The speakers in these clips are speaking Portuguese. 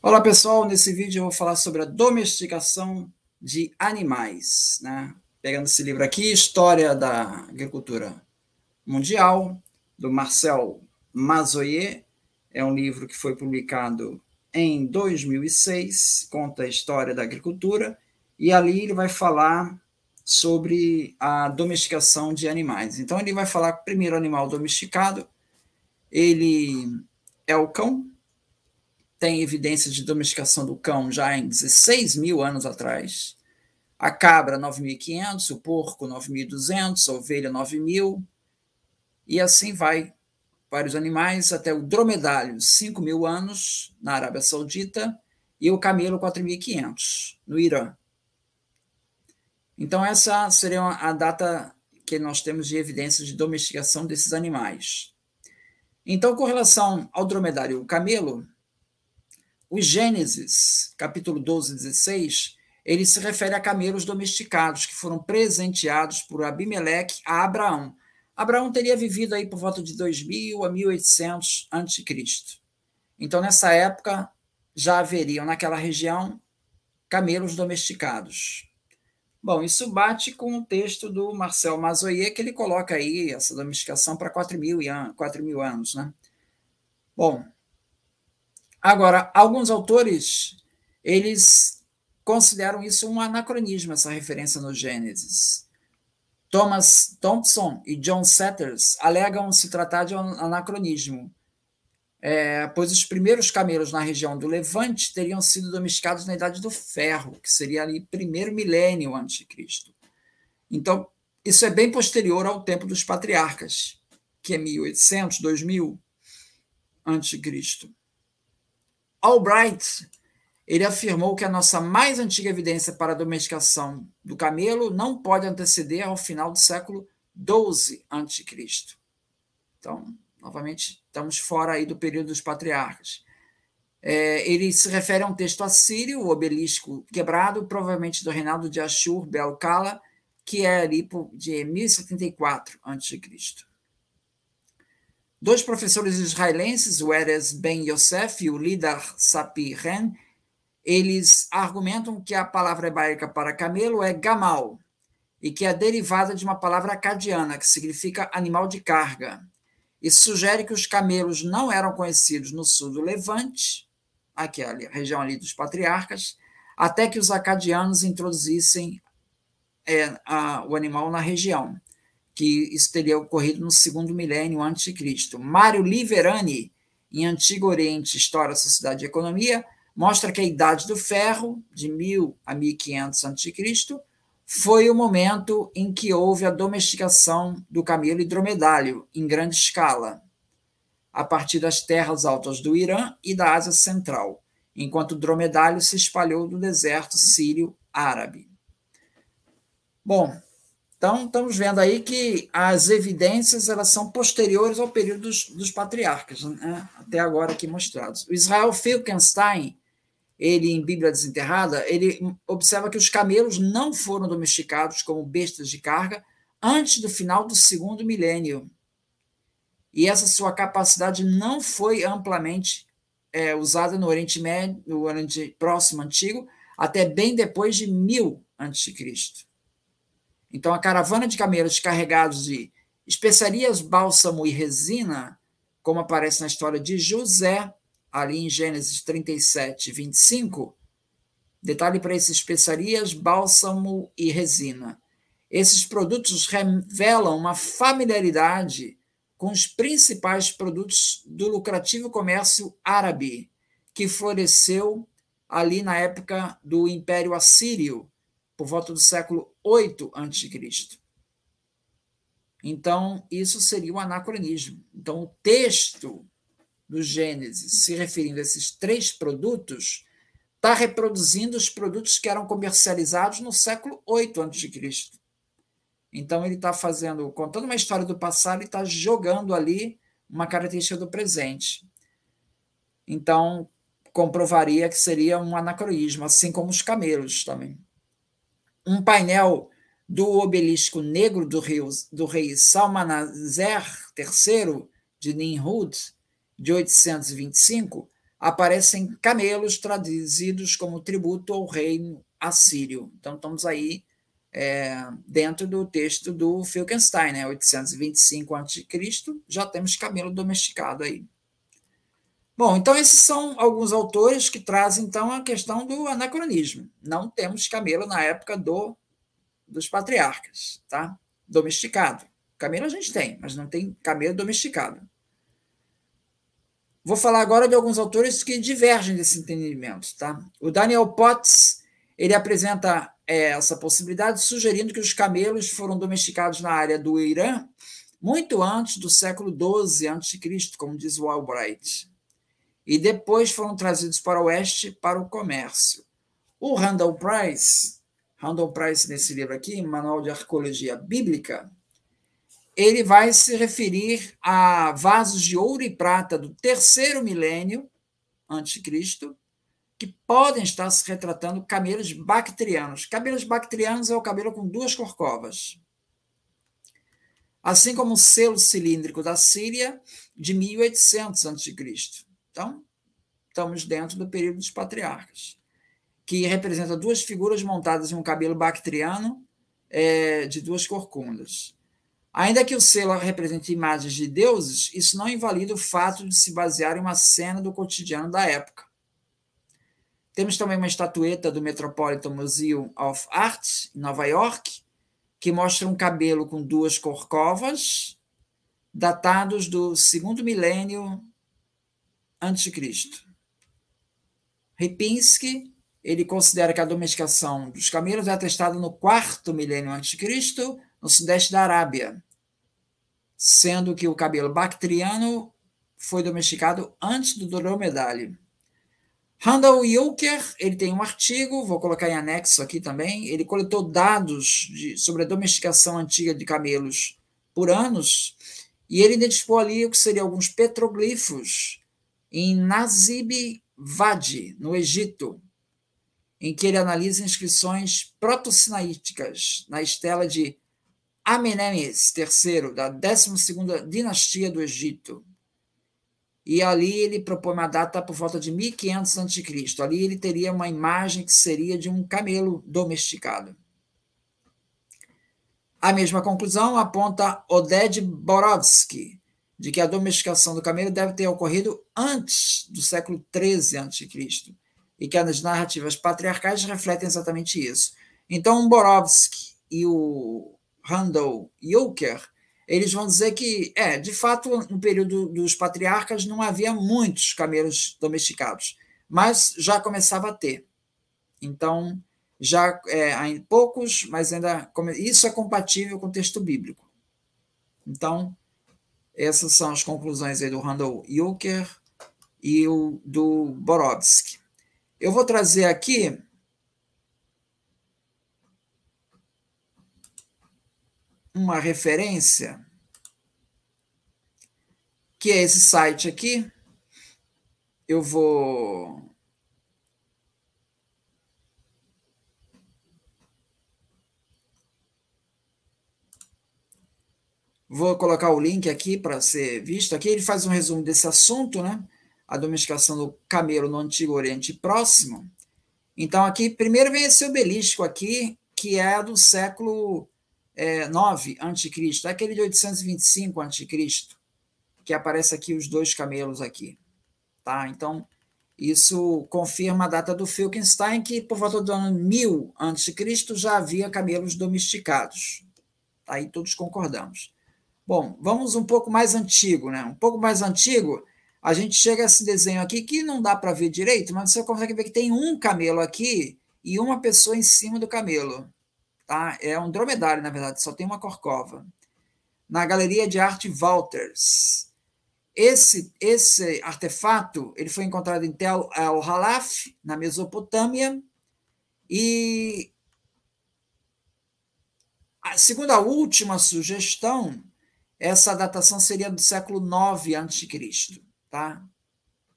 Olá pessoal, nesse vídeo eu vou falar sobre a domesticação de animais, né? Pegando esse livro aqui, História da Agricultura Mundial, do Marcel Mazoyer. É um livro que foi publicado em 2006, conta a história da agricultura, e ali ele vai falar sobre a domesticação de animais. Então ele vai falar que o primeiro animal domesticado, ele é o cão. Tem evidência de domesticação do cão já em 16 mil anos atrás. A cabra, 9.500, o porco, 9.200, a ovelha, 9.000, e assim vai. Vários animais, até o dromedário, 5.000 anos, na Arábia Saudita, e o camelo, 4.500, no Irã. Então, essa seria a data que nós temos de evidência de domesticação desses animais. Então, com relação ao dromedário e o camelo, o Gênesis, capítulo 12 e 16, ele se refere a camelos domesticados que foram presenteados por Abimeleque a Abraão. Abraão teria vivido aí por volta de 2000 a 1800 a.C. Então, nessa época, já haveriam naquela região camelos domesticados. Bom, isso bate com o texto do Marcel Mazoyer, que ele coloca aí essa domesticação para 4.000 anos, né? Bom, agora, alguns autores, eles consideram isso um anacronismo, essa referência no Gênesis. Thomas Thompson e John Setters alegam se tratar de um anacronismo, pois os primeiros camelos na região do Levante teriam sido domesticados na Idade do Ferro, que seria ali primeiro milênio antes de Cristo. Então, isso é bem posterior ao tempo dos patriarcas, que é 1800, 2000 antes de Cristo. Albright, ele afirmou que a nossa mais antiga evidência para a domesticação do camelo não pode anteceder ao final do século XII a.C. Então, novamente, estamos fora aí do período dos patriarcas. Ele se refere a um texto assírio, o obelisco quebrado, provavelmente do reinado de Ashur-bel-kala, que é ali de 1074 a.C. Dois professores israelenses, o Erez Ben Yosef e o Lidar Sapir-Ren, eles argumentam que a palavra hebraica para camelo é gamal, e que é derivada de uma palavra acadiana, que significa animal de carga. Isso sugere que os camelos não eram conhecidos no sul do Levante, aquela região ali dos patriarcas, até que os acadianos introduzissem o animal na região, que isso teria ocorrido no segundo milênio antes de Cristo. Mário Liverani, em Antigo Oriente, História, Sociedade e Economia, mostra que a Idade do Ferro, de 1000 a 1500 a.C., foi o momento em que houve a domesticação do camelo e dromedário em grande escala, a partir das terras altas do Irã e da Ásia Central, enquanto o dromedário se espalhou do deserto sírio árabe. Bom, então estamos vendo aí que as evidências elas são posteriores ao período dos patriarcas, né? Até agora aqui mostrados. O Israel Finkelstein, ele em Bíblia Desenterrada, ele observa que os camelos não foram domesticados como bestas de carga antes do final do segundo milênio. E essa sua capacidade não foi amplamente usada no Oriente Médio, no Oriente Próximo Antigo, até bem depois de 1000 a.C. Então, a caravana de camelos carregados de especiarias, bálsamo e resina, como aparece na história de José, ali em Gênesis 37, 25, detalhe para esses especiarias, bálsamo e resina. Esses produtos revelam uma familiaridade com os principais produtos do lucrativo comércio árabe, que floresceu ali na época do Império Assírio, por volta do século 8 a.C. Então, isso seria um anacronismo. Então, o texto do Gênesis, se referindo a esses três produtos, está reproduzindo os produtos que eram comercializados no século 8 a.C. Então, ele está contando uma história do passado e está jogando ali uma característica do presente. Então, comprovaria que seria um anacronismo, assim como os camelos também. Um painel do obelisco negro do rei Salmanaser III, de Nimrud, de 825, aparecem camelos traduzidos como tributo ao reino assírio. Então, estamos aí dentro do texto do Filkenstein, né? 825 a.C., já temos camelo domesticado aí. Bom, então esses são alguns autores que trazem, então, a questão do anacronismo. Não temos camelo na época dos patriarcas, tá? Domesticado. Camelo a gente tem, mas não tem camelo domesticado. Vou falar agora de alguns autores que divergem desse entendimento, tá? O Daniel Potts, ele apresenta essa possibilidade, sugerindo que os camelos foram domesticados na área do Irã muito antes do século XII a.C., como diz o Albright, e depois foram trazidos para o oeste para o comércio. O Randall Price nesse livro aqui, Manual de Arqueologia Bíblica, ele vai se referir a vasos de ouro e prata do terceiro milênio antes de Cristo, que podem estar se retratando camelos bactrianos. Camelos bactrianos é o camelo com duas corcovas. Assim como o selo cilíndrico da Síria, de 1800 a.C. Então, estamos dentro do período dos patriarcas, que representa duas figuras montadas em um camelo bactriano de duas corcundas. Ainda que o selo represente imagens de deuses, isso não invalida o fato de se basear em uma cena do cotidiano da época. Temos também uma estatueta do Metropolitan Museum of Art, em Nova York, que mostra um camelo com duas corcovas, datados do segundo milênio antes de Cristo. Ripinski, ele considera que a domesticação dos camelos é atestada no quarto milênio antes de Cristo, no sudeste da Arábia, sendo que o camelo bactriano foi domesticado antes do dromedário. Randall Yoker, ele tem um artigo, vou colocar em anexo aqui também, ele coletou dados sobre a domesticação antiga de camelos por anos, e ele identificou ali o que seriam alguns petroglifos em Nazib Wadi, no Egito, em que ele analisa inscrições proto-sinaíticas na estela de Amenemes III, da 12ª dinastia do Egito. E ali ele propõe uma data por volta de 1500 a.C. Ali ele teria uma imagem que seria de um camelo domesticado. A mesma conclusão aponta Oded Borovsky, de que a domesticação do camelo deve ter ocorrido antes do século XIII a.C., e que as narrativas patriarcais refletem exatamente isso. Então, o Borovsky e o Randall Yoker, eles vão dizer que, de fato, no período dos patriarcas não havia muitos camelos domesticados, mas já começava a ter. Então, já há poucos, mas ainda isso é compatível com o texto bíblico. Então, essas são as conclusões aí do Randall Yoker e do Borovsky. Eu vou trazer aqui uma referência, que é esse site aqui. Eu vou colocar o link aqui para ser visto. Aqui ele faz um resumo desse assunto, né? A domesticação do camelo no Antigo Oriente Próximo. Então, aqui, primeiro vem esse obelisco aqui, que é do século IX a.C., aquele de 825 a.C., que aparece aqui os dois camelos aqui. Tá? Então, isso confirma a data do Filkenstein, que por volta do ano 1000 a.C. já havia camelos domesticados. Aí todos concordamos. Bom, vamos um pouco mais antigo, né? Um pouco mais antigo, a gente chega a esse desenho aqui, que não dá para ver direito, mas você consegue ver que tem um camelo aqui e uma pessoa em cima do camelo. Tá? É um dromedário, na verdade, só tem uma corcova. Na Galeria de Arte Walters. Esse artefato ele foi encontrado em Tel el-Halaf, na Mesopotâmia, e, segundo a última sugestão, essa datação seria do século IX a.C., tá?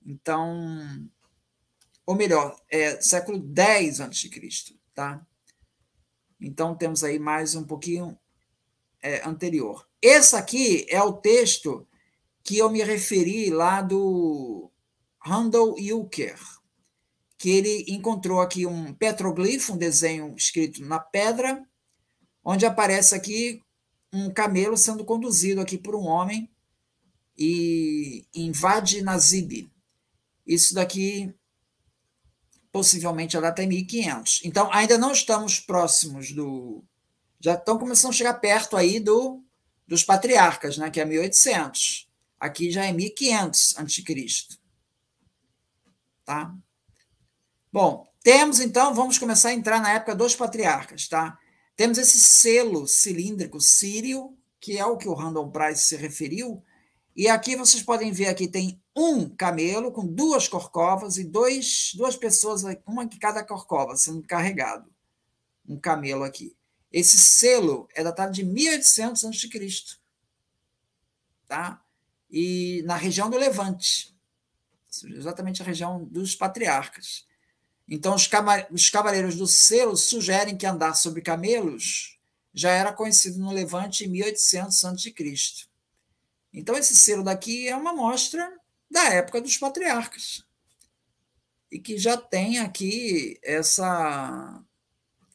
Então, ou melhor, século X a.C., tá? Então, temos aí mais um pouquinho anterior. Esse aqui é o texto que eu me referi lá do Randall Uecker, que ele encontrou aqui um petroglifo, um desenho escrito na pedra, onde aparece aqui um camelo sendo conduzido aqui por um homem e em Wadi Nazib. Isso daqui, possivelmente, a data é 1500. Então, ainda não estamos próximos do... Já estão começando a chegar perto aí dos patriarcas, né, que é 1800. Aqui já é 1500 a.C. Tá? Bom, temos então, vamos começar a entrar na época dos patriarcas, tá? Temos esse selo cilíndrico sírio, que é o que o Randall Price se referiu, e aqui vocês podem ver, aqui tem um camelo com duas corcovas e duas pessoas, uma de cada corcova, sendo carregado. Um camelo aqui. Esse selo é datado de 1800 a.C., tá? E na região do Levante, exatamente a região dos patriarcas. Então, os cavaleiros do selo sugerem que andar sobre camelos já era conhecido no Levante em 1800 a.C. Então, esse selo daqui é uma amostra da época dos patriarcas e que já tem aqui essa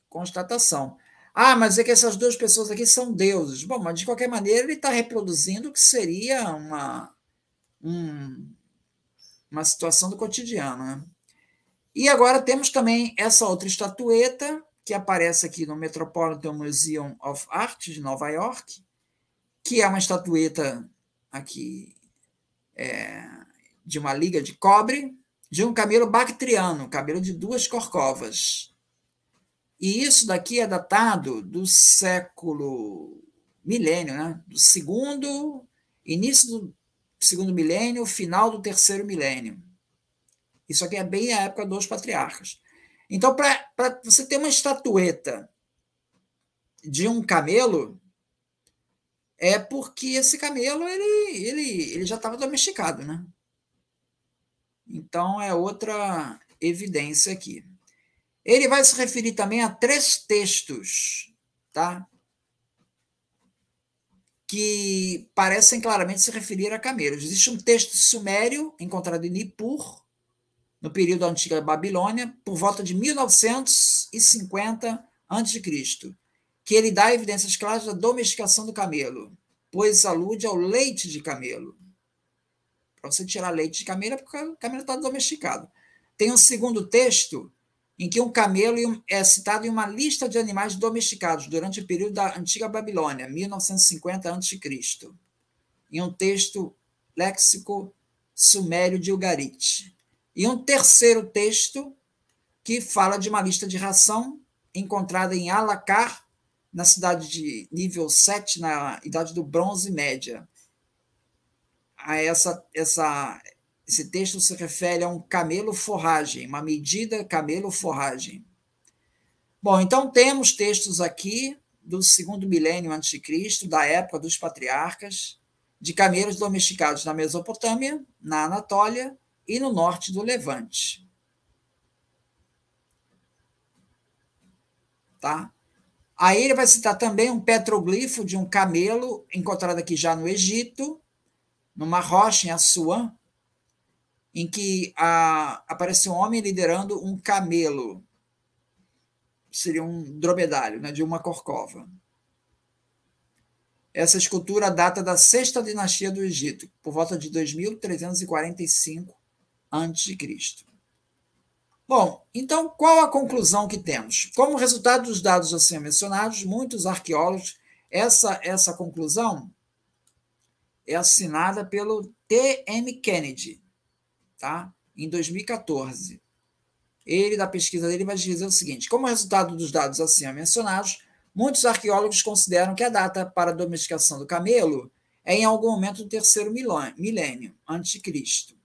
constatação. Ah, mas é que essas duas pessoas aqui são deuses. Bom, mas de qualquer maneira ele está reproduzindo o que seria uma situação do cotidiano, né? E agora temos também essa outra estatueta, que aparece aqui no Metropolitan Museum of Art de Nova York, que é uma estatueta aqui de uma liga de cobre, de um camelo bactriano, camelo de duas corcovas. E isso daqui é datado do milênio, né? Do início do segundo milênio, final do terceiro milênio. Isso aqui é bem a época dos patriarcas. Então, para você ter uma estatueta de um camelo, é porque esse camelo ele já estava domesticado, né? Então, é outra evidência aqui. Ele vai se referir também a 3 textos, tá? Que parecem claramente se referir a camelos. Existe um texto sumério encontrado em Nippur, no período da antiga Babilônia, por volta de 1950 a.C., que ele dá evidências claras da domesticação do camelo, pois alude ao leite de camelo. Para você tirar leite de camelo, é porque o camelo está domesticado. Tem um segundo texto em que um camelo é citado em uma lista de animais domesticados durante o período da antiga Babilônia, 1950 a.C., em um texto léxico sumério de Ugarit. E um terceiro texto que fala de uma lista de ração encontrada em Alacar, na cidade de nível 7, na Idade do Bronze Média. Esse texto se refere a um camelo-forragem, uma medida camelo-forragem. Bom, então temos textos aqui do segundo milênio antes de Cristo, da época dos patriarcas, de camelos domesticados na Mesopotâmia, na Anatólia e no norte do Levante. Tá? Aí ele vai citar também um petroglifo de um camelo encontrado aqui já no Egito, numa rocha em Assuã, em que aparece um homem liderando um camelo, seria um dromedário, né, de uma corcova. Essa escultura data da sexta dinastia do Egito, por volta de 2345 a.C. Bom, então qual a conclusão que temos? Como resultado dos dados assim mencionados, muitos arqueólogos, essa conclusão é assinada pelo T.M. Kennedy, tá? Em 2014. Ele, da pesquisa dele, vai dizer o seguinte: como resultado dos dados assim mencionados, muitos arqueólogos consideram que a data para a domesticação do camelo é em algum momento do terceiro milênio, antes de Cristo.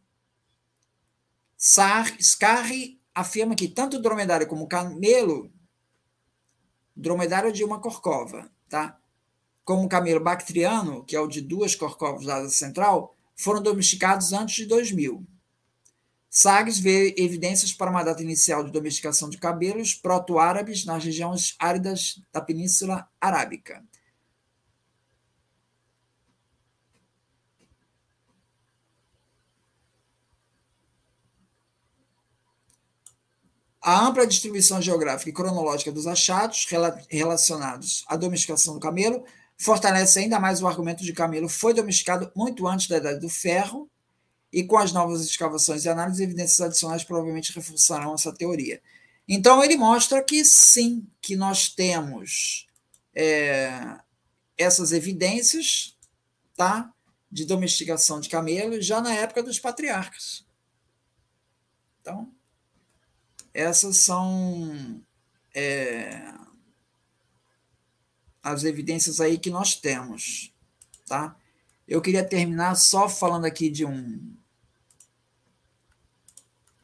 Scarry afirma que tanto o dromedário como o camelo, dromedário de uma corcova, tá? Como o camelo bactriano, que é o de duas corcovas da asa central, foram domesticados antes de 2000. Sagres vê evidências para uma data inicial de domesticação de camelos proto-árabes nas regiões áridas da Península Arábica. A ampla distribuição geográfica e cronológica dos achados relacionados à domesticação do camelo fortalece ainda mais o argumento de que o camelo foi domesticado muito antes da Idade do Ferro, e com as novas escavações e análises, evidências adicionais provavelmente reforçarão essa teoria. Então, ele mostra que sim, que nós temos essas evidências, tá, de domesticação de camelos já na época dos patriarcas. Então, essas são as evidências aí que nós temos, tá? Eu queria terminar só falando aqui de um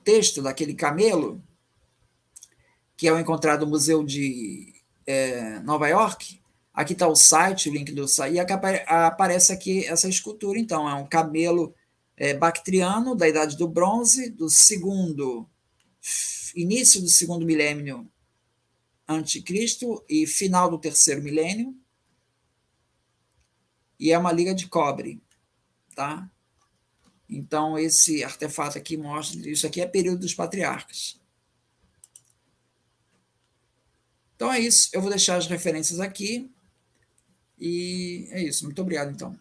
texto daquele camelo, que é o encontrado no Museu de Nova York. Aqui está o site, o link do site, e aparece aqui essa escultura. Então, é um camelo bactriano da Idade do Bronze, início do segundo milênio anticristo e final do terceiro milênio, e é uma liga de cobre, tá? Então, esse artefato aqui mostra, isso aqui é período dos patriarcas. Então é isso, eu vou deixar as referências aqui, e é isso. Muito obrigado, então.